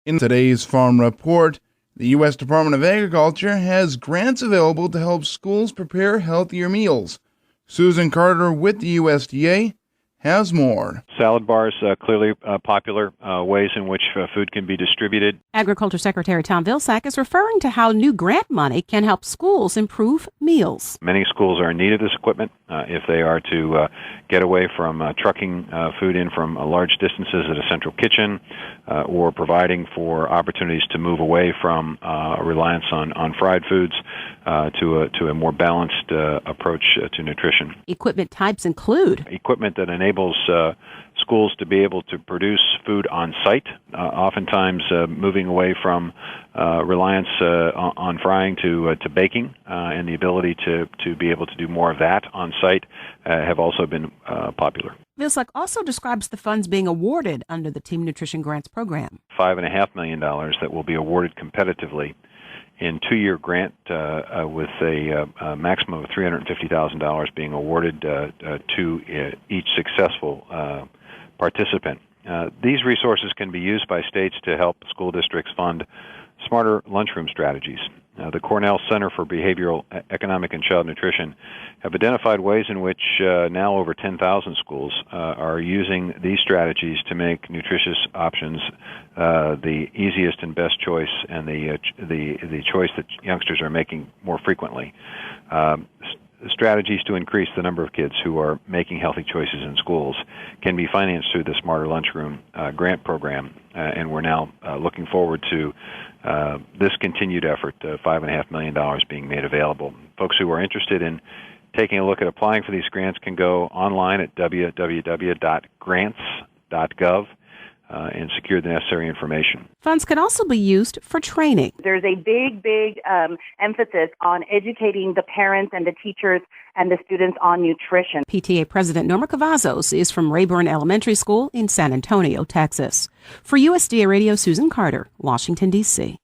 In today's Farm Report, the U.S. Department of Agriculture has grants available to help schools prepare healthier meals. Susan Carter with the USDA has more. Salad bars, clearly popular ways in which food can be distributed. Agriculture Secretary Tom Vilsack is referring to how new grant money can help schools improve meals. Many schools are in need of this equipment if they are to get away from trucking food in from large distances at a central kitchen or providing for opportunities to move away from reliance on fried foods to a more balanced approach to nutrition. Equipment types include equipment that enables schools to be able to produce food on site, oftentimes moving away from reliance on frying to baking, and the ability to be able to do more of that on site have also been popular. Vilsack also describes the funds being awarded under the Team Nutrition Grants program. $5.5 million that will be awarded competitively in 2-year grant with a maximum of $350,000 being awarded to each successful participant. These resources can be used by states to help school districts fund smarter lunchroom strategies. The Cornell Center for Behavioral Economic and Child Nutrition have identified ways in which now over 10,000 schools are using these strategies to make nutritious options the easiest and best choice, and the choice that youngsters are making more frequently. Strategies to increase the number of kids who are making healthy choices in schools can be financed through the Smarter Lunchroom grant program, and we're now looking forward to this continued effort, $5.5 million being made available. Folks who are interested in taking a look at applying for these grants can go online at www.grants.gov and secure the necessary information. Funds can also be used for training. There's a big emphasis on educating the parents and the teachers and the students on nutrition. PTA President Norma Cavazos is from Rayburn Elementary School in San Antonio, Texas. For USDA Radio, Susan Carter, Washington, D.C.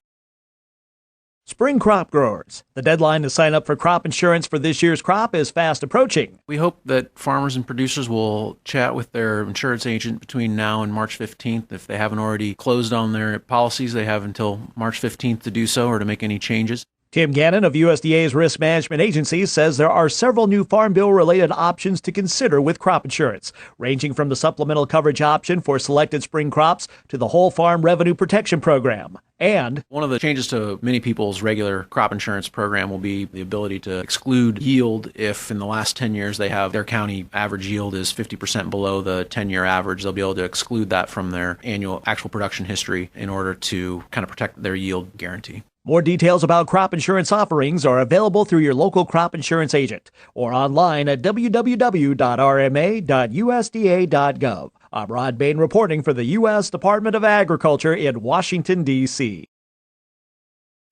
Spring crop growers. The deadline to sign up for crop insurance for this year's crop is fast approaching. We hope that farmers and producers will chat with their insurance agent between now and March 15th. If they haven't already closed on their policies, they have until March 15th to do so or to make any changes. Tim Gannon of USDA's Risk Management Agency says there are several new Farm Bill-related options to consider with crop insurance, ranging from the supplemental coverage option for selected spring crops to the Whole Farm Revenue Protection Program. And one of the changes to many people's regular crop insurance program will be the ability to exclude yield if in the last 10 years they have their county average yield is 50% below the 10-year average. They'll be able to exclude that from their annual actual production history in order to kind of protect their yield guarantee. More details about crop insurance offerings are available through your local crop insurance agent or online at www.rma.usda.gov. I'm Rod Bain reporting for the U.S. Department of Agriculture in Washington, D.C.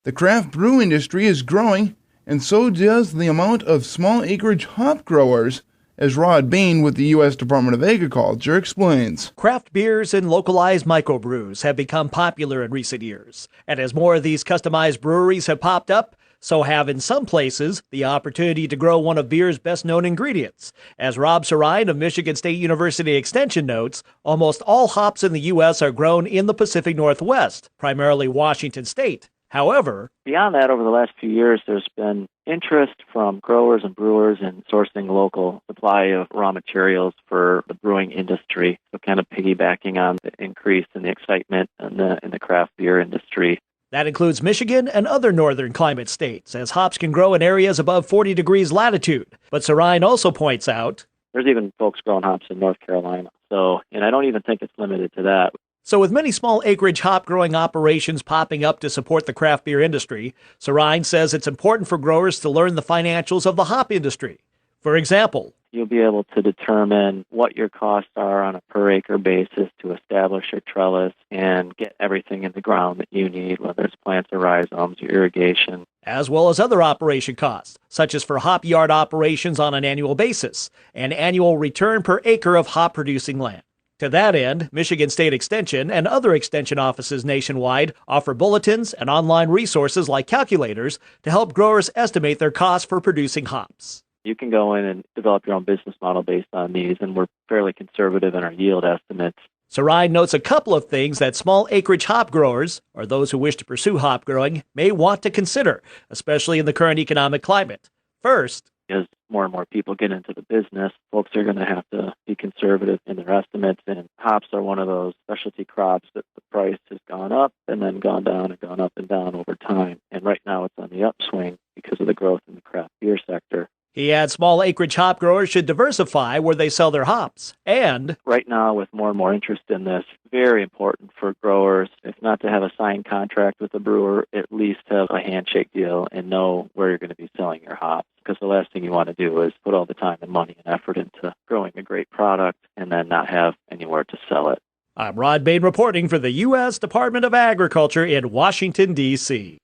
The craft brew industry is growing, and so does the amount of small acreage hop growers, as Rod Bain with the U.S. Department of Agriculture explains. Craft beers and localized microbrews have become popular in recent years. And as more of these customized breweries have popped up, so have in some places the opportunity to grow one of beer's best-known ingredients. As Rob Sarine of Michigan State University Extension notes, almost all hops in the U.S. are grown in the Pacific Northwest, primarily Washington State. However, beyond that, over the last few years, there's been interest from growers and brewers in sourcing local supply of raw materials for the brewing industry, so kind of piggybacking on the increase in the excitement in the craft beer industry. That includes Michigan and other northern climate states, as hops can grow in areas above 40 degrees latitude. But Sarine also points out, there's even folks growing hops in North Carolina. And I don't even think it's limited to that. So with many small acreage hop growing operations popping up to support the craft beer industry, Sarine says it's important for growers to learn the financials of the hop industry. For example, you'll be able to determine what your costs are on a per acre basis to establish your trellis and get everything in the ground that you need, whether it's plants or rhizomes or irrigation. As well as other operation costs, such as for hop yard operations on an annual basis, and annual return per acre of hop producing land. To that end, Michigan State Extension and other extension offices nationwide offer bulletins and online resources like calculators to help growers estimate their costs for producing hops. You can go in and develop your own business model based on these, and we're fairly conservative in our yield estimates. Sarai notes a couple of things that small acreage hop growers, or those who wish to pursue hop growing, may want to consider, especially in the current economic climate. First, as more and more people get into the business, folks are going to have to be conservative in their estimates. And hops are one of those specialty crops that the price has gone up and then gone down and gone up and down over time. And right now it's on the upswing because of the growth in the craft beer sector. He adds small acreage hop growers should diversify where they sell their hops. And right now, with more and more interest in this, very important for growers, if not to have a signed contract with a brewer, at least have a handshake deal and know where you're going to be selling your hops. Because the last thing you want to do is put all the time and money and effort into growing a great product and then not have anywhere to sell it. I'm Rod Bain reporting for the U.S. Department of Agriculture in Washington, D.C.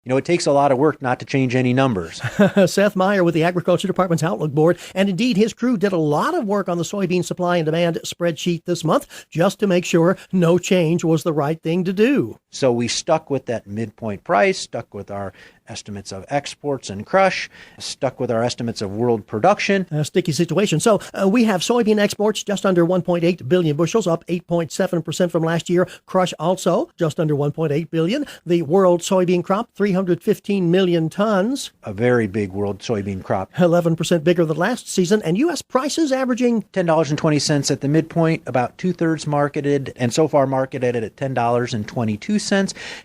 You know, it takes a lot of work not to change any numbers. Seth Meyer with the Agriculture Department's Outlook Board, and indeed his crew did a lot of work on the soybean supply and demand spreadsheet this month just to make sure no change was the right thing to do. So we stuck with that midpoint price, stuck with our estimates of exports and crush, stuck with our estimates of world production. A sticky situation. So we have soybean exports just under 1.8 billion bushels, up 8.7% from last year. Crush also just under 1.8 billion. The world soybean crop, 315 million tons. A very big world soybean crop. 11% bigger than last season. And U.S. prices averaging $10.20 at the midpoint, about two-thirds marketed, and so far marketed at $10.22.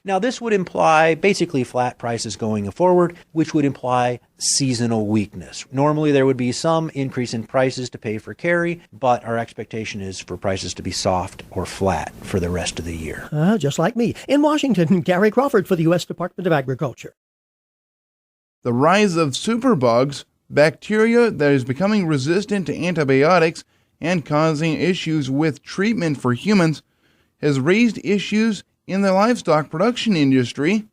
Now, this would imply basically flat prices going forward, which would imply seasonal weakness. Normally, there would be some increase in prices to pay for carry, but our expectation is for prices to be soft or flat for the rest of the year. Just like me. In Washington, Gary Crawford for the U.S. Department of Agriculture. The rise of superbugs, bacteria that is becoming resistant to antibiotics and causing issues with treatment for humans, has raised issues in the livestock production industry.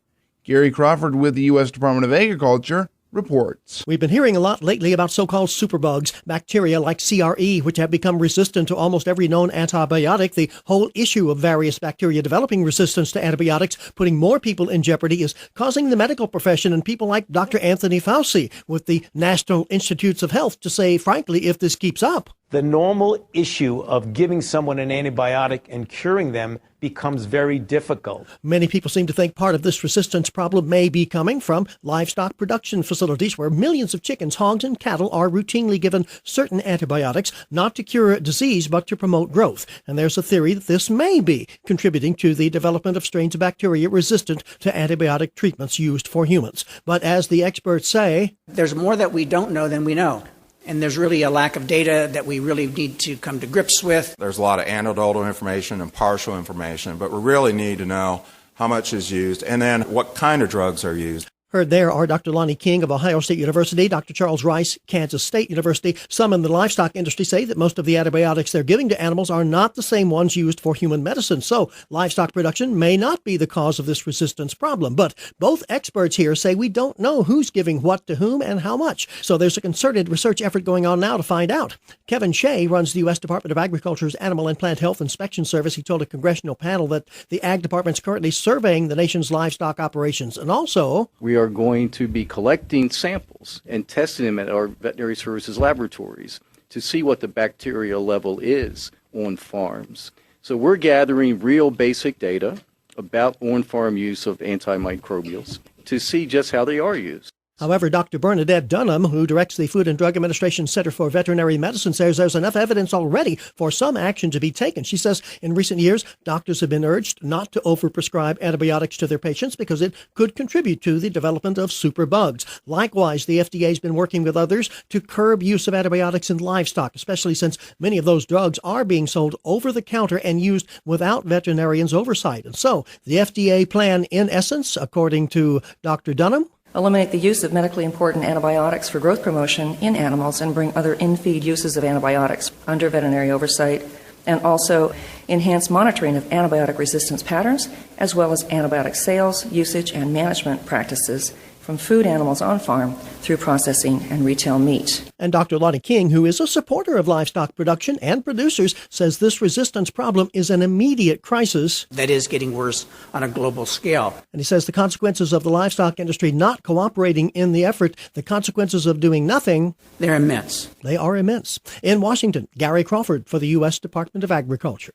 Gary Crawford with the U.S. Department of Agriculture reports. We've been hearing a lot lately about so-called superbugs, bacteria like CRE, which have become resistant to almost every known antibiotic. The whole issue of various bacteria developing resistance to antibiotics, putting more people in jeopardy, is causing the medical profession and people like Dr. Anthony Fauci with the National Institutes of Health to say, frankly, if this keeps up, the normal issue of giving someone an antibiotic and curing them becomes very difficult. Many people seem to think part of this resistance problem may be coming from livestock production facilities where millions of chickens, hogs, and cattle are routinely given certain antibiotics, not to cure disease, but to promote growth. And there's a theory that this may be contributing to the development of strains of bacteria resistant to antibiotic treatments used for humans. But as the experts say, there's more that we don't know than we know. And there's really a lack of data that we really need to come to grips with. There's a lot of anecdotal information and partial information, but we really need to know how much is used and then what kind of drugs are used. Heard there are Dr. Lonnie King of Ohio State University, Dr. Charles Rice, Kansas State University. Some in the livestock industry say that most of the antibiotics they're giving to animals are not the same ones used for human medicine. So livestock production may not be the cause of this resistance problem. But both experts here say we don't know who's giving what to whom and how much. So there's a concerted research effort going on now to find out. Kevin Shea runs the U.S. Department of Agriculture's Animal and Plant Health Inspection Service. He told a congressional panel that the Ag Department's currently surveying the nation's livestock operations. And also, we are going to be collecting samples and testing them at our veterinary services laboratories to see what the bacterial level is on farms. So we're gathering real basic data about on-farm use of antimicrobials to see just how they are used. However, Dr. Bernadette Dunham, who directs the Food and Drug Administration Center for Veterinary Medicine, says there's enough evidence already for some action to be taken. She says in recent years, doctors have been urged not to overprescribe antibiotics to their patients because it could contribute to the development of superbugs. Likewise, the FDA has been working with others to curb use of antibiotics in livestock, especially since many of those drugs are being sold over the counter and used without veterinarians' oversight. And so the FDA plan, in essence, according to Dr. Dunham, eliminate the use of medically important antibiotics for growth promotion in animals and bring other in-feed uses of antibiotics under veterinary oversight, and also enhance monitoring of antibiotic resistance patterns, as well as antibiotic sales, usage, and management practices, from food animals on farm through processing and retail meat. And Dr. Lonnie King, who is a supporter of livestock production and producers, says this resistance problem is an immediate crisis that is getting worse on a global scale. And he says the consequences of the livestock industry not cooperating in the effort, the consequences of doing nothing, they're immense. They are immense. In Washington, Gary Crawford for the U.S. Department of Agriculture.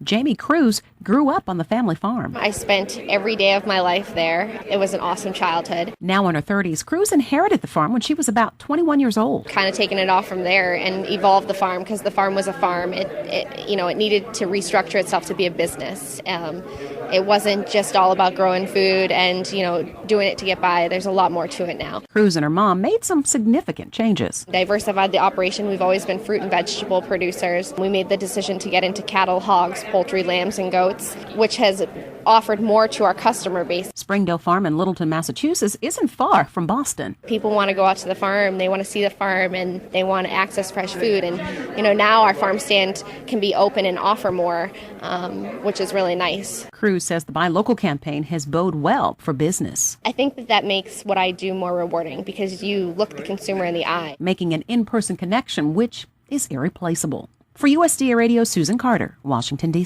Jamie Cruz grew up on the family farm. I spent every day of my life there. It was an awesome childhood. Now in her 30s, Cruz inherited the farm when she was about 21 years old. Kind of taken it off from there and evolved the farm because the farm was a farm. It needed to restructure itself to be a business. It wasn't just all about growing food and, doing it to get by. There's a lot more to it now. Cruz and her mom made some significant changes. Diversified the operation. We've always been fruit and vegetable producers. We made the decision to get into cattle, hogs, poultry, lambs, and goats, which has offered more to our customer base. Springdale Farm in Littleton, Massachusetts isn't far from Boston. People want to go out to the farm, they want to see the farm, and they want to access fresh food. And, now our farm stand can be open and offer more, which is really nice. Cruz says the Buy Local campaign has bode well for business. I think that makes what I do more rewarding because you look the consumer in the eye. Making an in-person connection, which is irreplaceable. For USDA Radio, Susan Carter, Washington, D.C.